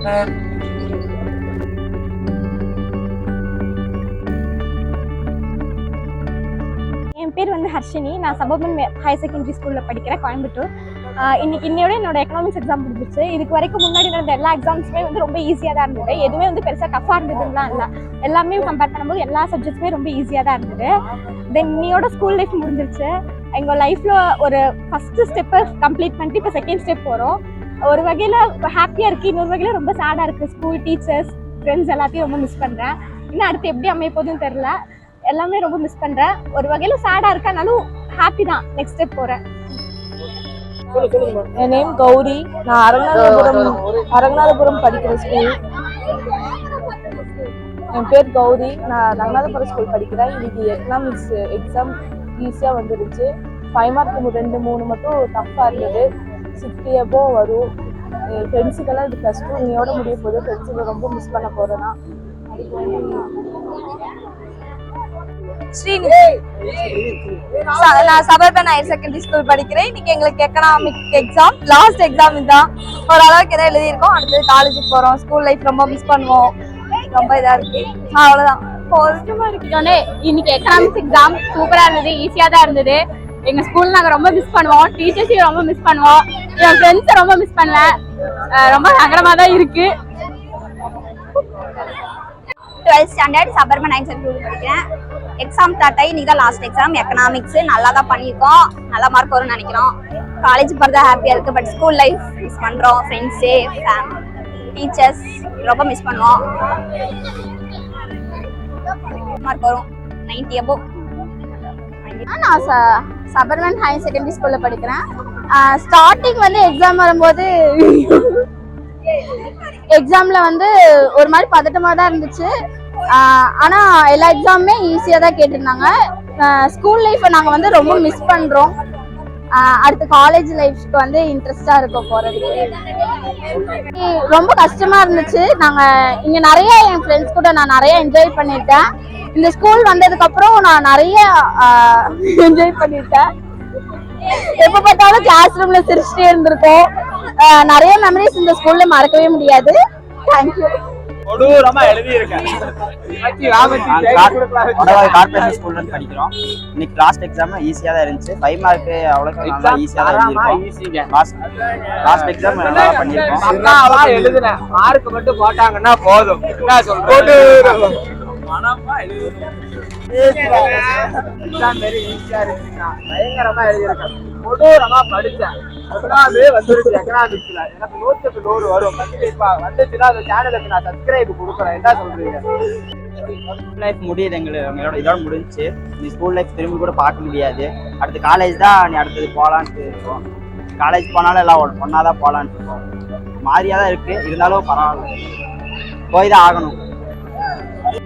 என் பேர் வந்து ஹர்ஷினி. நான் சபர்பன் ஹையர் செகண்டரி ஸ்கூலில் படிக்கிறேன், கோயம்புத்தூர். இன்னையோட என்னோட எக்கனாமிக்ஸ் எக்ஸாம் முடிஞ்சிச்சு. இதுக்கு வரைக்கும் முன்னாடி நடந்த எல்லா எக்ஸாம்ஸுமே வந்து ரொம்ப ஈஸியாக தான் இருந்தது. எதுவுமே வந்து பெருசாக டஃப்பாக இருந்ததுலாம் இல்லை. எல்லாமே கம்பேர் பண்ணும்போது எல்லா சப்ஜெக்ட்ஸுமே ரொம்ப ஈஸியாக தான் இருந்தது. தென் இன்னையோட ஸ்கூல் லைஃப் முடிஞ்சிருச்சு. எங்கள் லைஃப்பில் ஒரு ஃபஸ்ட்டு ஸ்டெப்பை கம்ப்ளீட் பண்ணிட்டு இப்போ செகண்ட் ஸ்டெப் போகிறோம். ஒரு வகையில் ஹாப்பியாக இருக்குது, இன்னொரு வகையில் ரொம்ப சேடாக இருக்குது. ஸ்கூல், டீச்சர்ஸ், ஃப்ரெண்ட்ஸ் எல்லாத்தையும் ரொம்ப மிஸ் பண்ணுறேன். இன்னும் அடுத்து எப்படி அமைய போகுதுன்னு தெரில. எல்லாமே ரொம்ப மிஸ் பண்ணுறேன். ஒரு வகையில் சேடாக இருக்கனாலும் ஹாப்பி தான். நெக்ஸ்ட் ஸ்டெப் போகிறேன். என் நேம் கௌரி. நான் அரங்கநாதபுரம் படிக்கிற ஸ்கூல். என் பேர் கௌரி. நான் ரங்கநாதபுரம் ஸ்கூல் படிக்கிறேன். இன்னைக்கு எக்கனாமிக்ஸ் எக்ஸாம் ஈஸியாக வந்துருச்சு. 5 மார்க் 2-3 மட்டும் டஃப்பாக இருந்தது. 60 above வரும். ஃப்ரெண்ட்ஸுக்கெல்லாம் இது +2 இன்னையோட முடிய போகுது. ஃப்ரெண்ட்ஸுக்கு ரொம்ப மிஸ் பண்ண போகிறேன்னா நான் சபர்பன் ஹையர் செகண்டரி ஸ்கூல் படிக்கிறேன். இன்னைக்கு எங்களுக்கு எக்கனாமிக் எக்ஸாம், லாஸ்ட் எக்ஸாம் இதுதான். ஓரளவுக்கு எதாவது எழுதியிருக்கோம். அடுத்து காலேஜுக்கு போறோம். ஸ்கூல் லைஃப் ரொம்ப மிஸ் பண்ணுவோம். ரொம்ப இதா இருக்கு. அவ்வளவுதான். இன்னைக்கு எக்கனாமிக்ஸ் எக்ஸாம் சூப்பரா இருந்தது, ஈஸியா தான் இருந்தது. எங்க ஸ்கூல் நாங்க ரொம்ப மிஸ் பண்ணுவோம். டீச்சர்ஸையும் ரொம்ப மிஸ் பண்ணுவோம். என் ஃப்ரெண்ட்ஸை ரொம்ப மிஸ் பண்ணுவேன். ரொம்ப சங்கடமா தான் இருக்கு. 12th standard suburban higher secondary school படிக்கிறேன். எக்ஸாம் ஸ்டார்ட் ஆகி இன்னைக்கு தான் லாஸ்ட் எக்ஸாம். எக்கனாமிக்ஸ் நல்லா தான் பண்ணியிருக்கோம். நல்ல மார்க் வரும்னு நினைக்கிறோம். காலேஜ் போகிறதா ஹாப்பியாக இருக்குது. பட் ஸ்கூல் லைஃப் மிஸ் பண்ணுறோம். ஃப்ரெண்ட்ஸு, டீச்சர்ஸ் ரொம்ப மிஸ் பண்ணுவோம். மார்க் வரும் 90 above. நான் சபர்பன் ஹையர் செகண்டரி ஸ்கூலில் படிக்கிறேன். ஸ்டார்டிங் வந்து எக்ஸாம் வரும்போது எக்ஸாமில் வந்து ஒரு மாதிரி பதட்டமாக தான் இருந்துச்சு. ஆனால் எல்லா எக்ஸாமுமே ஈஸியாக தான் கேட்டிருந்தாங்க. ஸ்கூல் லைஃப்பை நாங்கள் வந்து ரொம்ப மிஸ் பண்ணுறோம். அடுத்து காலேஜ் லைஃப்க்கு வந்து இன்ட்ரெஸ்டாக இருக்கும் போகிறதுக்கு. ரொம்ப கஷ்டமாக இருந்துச்சு. நாங்கள் இங்கே நிறைய என் ஃப்ரெண்ட்ஸ் கூட நான் நிறைய என்ஜாய் பண்ணியிருக்கேன். இந்த ஸ்கூல் வந்ததுக்கப்புறம் நான் நிறைய என்ஜாய் பண்ணியிருக்கேன். எப்போ பார்த்தாலும் கிளாஸ் ரூம்ல சிரிச்சுட்டே இருந்திருக்கோம். நிறைய மெமரிஸ் இந்த ஸ்கூல்ல மறக்கவே முடியாது. தேங்க்யூ. கொடூரமா எழுதி இருக்கேன். கார்ப்பரேஷன் ஸ்கூல்ல படிக்கிறோம். இன்னைக்கு லாஸ்ட் எக்ஸாம் ஈஸியா தான் இருந்துச்சு. 5 மார்க் அவ்வளவு ஈஸியா தான் எழுதிருக்கோம். லாஸ்ட் எக்ஸாம் நல்லா பண்ணிருக்கோம். அண்ணாவா எழுதுனேன். மார்க் மட்டும் போட்டாங்கன்னா போதும். என்ன சொல்றேன்? மனமா எழுதுறேன். எக்ஸாம் வெரி ஈஸியா இருந்துச்சுன்னா பயங்கரமா எழுதிருக்கேன். கொடூரமா படிச்சேன். அதனாலே வந்துருச்சு எக்கனாமிக்ஸ்ல. எனக்கு 100க்கு 100 வரும். கண்டிப்பா வந்துச்சுன்னா அந்த சேனலுக்கு நான் சப்ஸ்கிரைப் கொடுக்குறேன். என்ன சொல்றீங்க? லைஃப் முடியுது. எங்களோட இதோட முடிஞ்சிச்சு. நீ ஸ்கூல் லைஃப் திரும்பி கூட பார்க்க முடியாது. அடுத்து காலேஜ் தான் நீ அடுத்தது போகலான்ட்டு இருக்கோம். காலேஜ் போனாலும் எல்லாம் ஒன்னாதான் போகலான்ட்டு இருக்கோம். மாதிரியா தான் இருக்கு. இருந்தாலும் பரவாயில்ல, போய் தான் ஆகணும்.